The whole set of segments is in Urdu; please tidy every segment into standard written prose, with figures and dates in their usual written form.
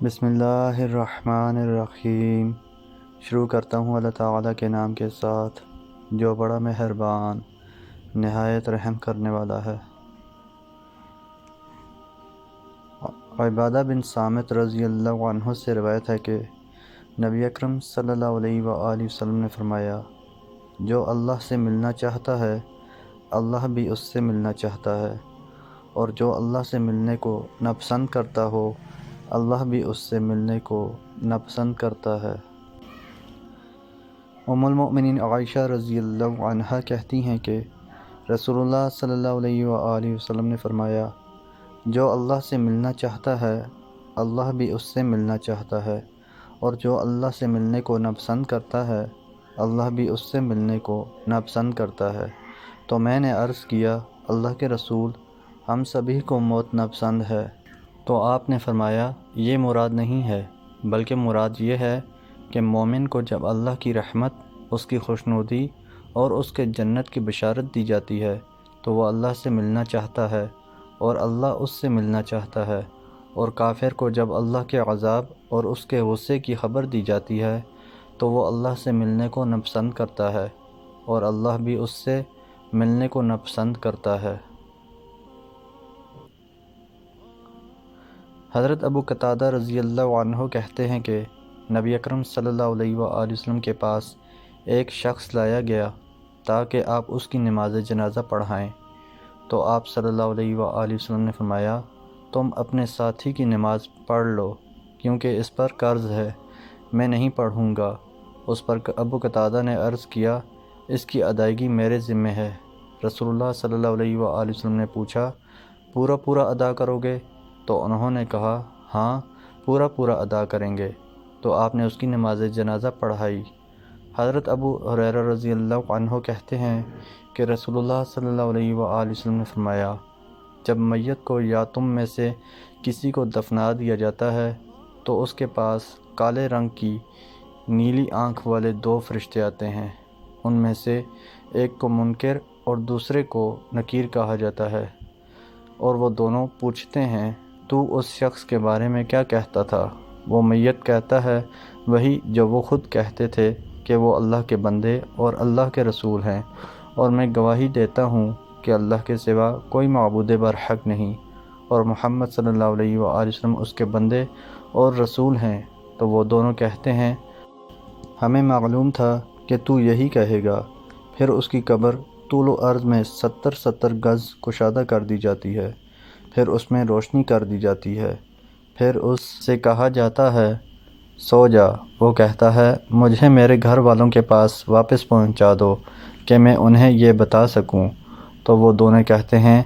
بسم اللہ الرحمن الرحیم۔ شروع کرتا ہوں اللہ تعالیٰ کے نام کے ساتھ جو بڑا مہربان نہایت رحم کرنے والا ہے۔ عبادہ بن صامت رضی اللہ عنہ سے روایت ہے کہ نبی اکرم صلی اللہ علیہ وآلہ وسلم نے فرمایا، جو اللہ سے ملنا چاہتا ہے اللہ بھی اس سے ملنا چاہتا ہے، اور جو اللہ سے ملنے کو ناپسند کرتا ہو اللہ بھی اس سے ملنے کو ناپسند کرتا ہے۔ ام المؤمنین عائشہ رضی اللہ عنہا کہتی ہیں کہ رسول اللہ صلی اللہ علیہ وآلہ وسلم نے فرمایا، جو اللہ سے ملنا چاہتا ہے اللہ بھی اس سے ملنا چاہتا ہے، اور جو اللہ سے ملنے کو ناپسند کرتا ہے اللہ بھی اس سے ملنے کو ناپسند کرتا ہے۔ تو میں نے عرض کیا، اللہ کے رسول، ہم سبھی کو موت ناپسند ہے۔ تو آپ نے فرمایا، یہ مراد نہیں ہے، بلکہ مراد یہ ہے کہ مومن کو جب اللہ کی رحمت، اس کی خوشنودی اور اس کے جنت کی بشارت دی جاتی ہے تو وہ اللہ سے ملنا چاہتا ہے اور اللہ اس سے ملنا چاہتا ہے، اور کافر کو جب اللہ کے عذاب اور اس کے غصے کی خبر دی جاتی ہے تو وہ اللہ سے ملنے کو ناپسند کرتا ہے اور اللہ بھی اس سے ملنے کو ناپسند کرتا ہے۔ حضرت ابو قتادہ رضی اللہ عنہ کہتے ہیں کہ نبی اکرم صلی اللہ علیہ وآلہ وسلم کے پاس ایک شخص لایا گیا تاکہ آپ اس کی نماز جنازہ پڑھائیں، تو آپ صلی اللہ علیہ وآلہ وسلم نے فرمایا، تم اپنے ساتھی کی نماز پڑھ لو کیونکہ اس پر قرض ہے، میں نہیں پڑھوں گا۔ اس پر ابو قتادہ نے عرض کیا، اس کی ادائیگی میرے ذمہ ہے۔ رسول اللہ صلی اللہ علیہ وآلہ وسلم نے پوچھا، پورا ادا کرو گے؟ تو انہوں نے کہا، ہاں پورا ادا کریں گے۔ تو آپ نے اس کی نماز جنازہ پڑھائی۔ حضرت ابو ہریرہ رضی اللہ عنہ کہتے ہیں کہ رسول اللہ صلی اللہ علیہ وآلہ وسلم نے فرمایا، جب میت کو یا تم میں سے کسی کو دفنا دیا جاتا ہے تو اس کے پاس کالے رنگ کی نیلی آنکھ والے دو فرشتے آتے ہیں، ان میں سے ایک کو منکر اور دوسرے کو نکیر کہا جاتا ہے، اور وہ دونوں پوچھتے ہیں، تو اس شخص کے بارے میں کیا کہتا تھا؟ وہ میت کہتا ہے، وہی جو وہ خود کہتے تھے کہ وہ اللہ کے بندے اور اللہ کے رسول ہیں، اور میں گواہی دیتا ہوں کہ اللہ کے سوا کوئی معبود برحق نہیں، اور محمد صلی اللہ علیہ وآلہ وسلم اس کے بندے اور رسول ہیں۔ تو وہ دونوں کہتے ہیں، ہمیں معلوم تھا کہ تو یہی کہے گا۔ پھر اس کی قبر طول و عرض میں 70 گز کشادہ کر دی جاتی ہے، پھر اس میں روشنی کر دی جاتی ہے، پھر اس سے کہا جاتا ہے، سو جا۔ وہ کہتا ہے، مجھے میرے گھر والوں کے پاس واپس پہنچا دو کہ میں انہیں یہ بتا سکوں۔ تو وہ دونوں کہتے ہیں،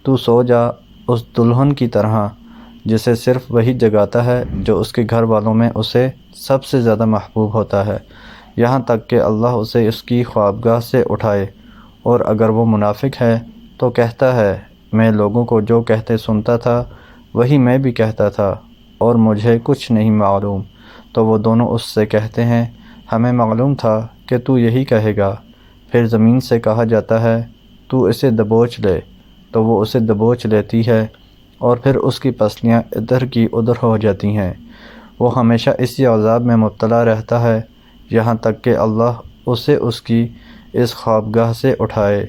تو سو جا اس دلہن کی طرح جسے صرف وہی جگاتا ہے جو اس کے گھر والوں میں اسے سب سے زیادہ محبوب ہوتا ہے، یہاں تک کہ اللہ اسے اس کی خوابگاہ سے اٹھائے۔ اور اگر وہ منافق ہے تو کہتا ہے، میں لوگوں کو جو کہتے سنتا تھا وہی میں بھی کہتا تھا اور مجھے کچھ نہیں معلوم۔ تو وہ دونوں اس سے کہتے ہیں، ہمیں معلوم تھا کہ تو یہی کہے گا۔ پھر زمین سے کہا جاتا ہے، تو اسے دبوچ لے۔ تو وہ اسے دبوچ لیتی ہے اور پھر اس کی پسلیاں ادھر کی ادھر ہو جاتی ہیں۔ وہ ہمیشہ اسی عذاب میں مبتلا رہتا ہے یہاں تک کہ اللہ اسے اس کی اس خوابگاہ سے اٹھائے۔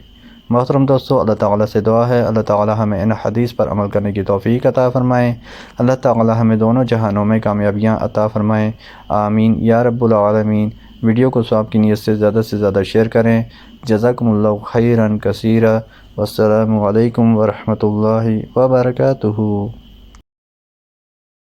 محترم دوستو، اللہ تعالیٰ سے دعا ہے اللہ تعالیٰ ہمیں ان حدیث پر عمل کرنے کی توفیق عطا فرمائیں۔ اللہ تعالیٰ ہمیں دونوں جہانوں میں کامیابیاں عطا فرمائیں، آمین یا رب العالمین۔ ویڈیو کو ثواب کی نیت سے زیادہ شیئر کریں۔ جزاکم اللہ خیرا کثیرا، والسلام علیکم ورحمۃ اللہ وبرکاتہ۔